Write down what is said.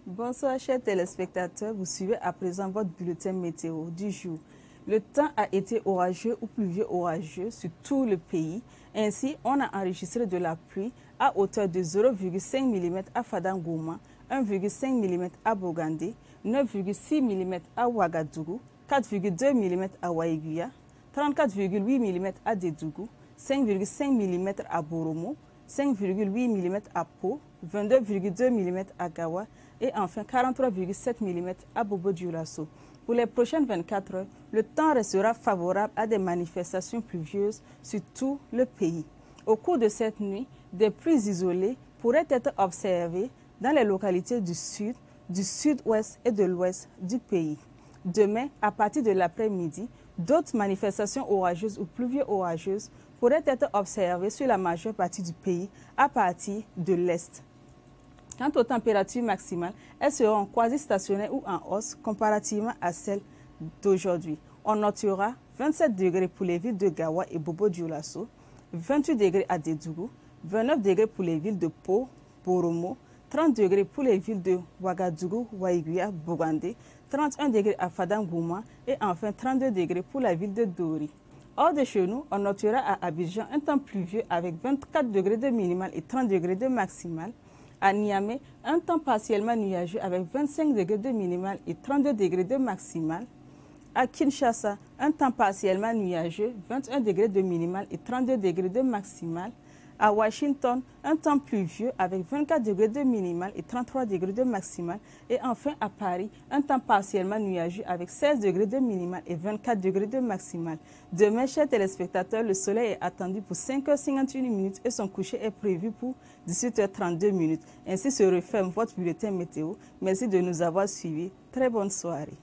Bonsoir chers téléspectateurs, vous suivez à présent votre bulletin météo du jour. Le temps a été orageux ou pluvieux orageux sur tout le pays. Ainsi, on a enregistré de la pluie à hauteur de 0,5 mm à Fadangoma, 1,5 mm à Bogandé, 9,6 mm à Ouagadougou, 4,2 mm à Waïguia, 34,8 mm à Dédougou, 5,5 mm à Boromo, 5,8 mm à Pau, 22,2 mm à Gawa et enfin 43,7 mm à Bobo-Dioulasso. Pour les prochaines 24 heures, le temps restera favorable à des manifestations pluvieuses sur tout le pays. Au cours de cette nuit, des pluies isolées pourraient être observées dans les localités du sud, du sud-ouest et de l'ouest du pays. Demain, à partir de l'après-midi, d'autres manifestations orageuses ou pluvio-orageuses pourraient être observées sur la majeure partie du pays à partir de l'est. Quant aux températures maximales, elles seront quasi stationnaires ou en hausse comparativement à celles d'aujourd'hui. On notera 27 degrés pour les villes de Gawa et Bobo-Dioulasso, 28 degrés à Dédougou, 29 degrés pour les villes de Pau, Boromo, 30 degrés pour les villes de Ouagadougou, Waïguia, Bogandé, 31 degrés à Fadangoma et enfin 32 degrés pour la ville de Dori. Hors de chez nous, on notera à Abidjan un temps pluvieux avec 24 degrés de minimal et 30 degrés de maximal. À Niamey, un temps partiellement nuageux avec 25 degrés de minimal et 32 degrés de maximal. À Kinshasa, un temps partiellement nuageux, 21 degrés de minimal et 32 degrés de maximal. À Washington, un temps pluvieux avec 24 degrés de minimal et 33 degrés de maximal. Et enfin à Paris, un temps partiellement nuageux avec 16 degrés de minimal et 24 degrés de maximal. Demain, chers téléspectateurs, le soleil est attendu pour 5h51 et son coucher est prévu pour 18h32. Ainsi se referme votre bulletin météo. Merci de nous avoir suivis. Très bonne soirée.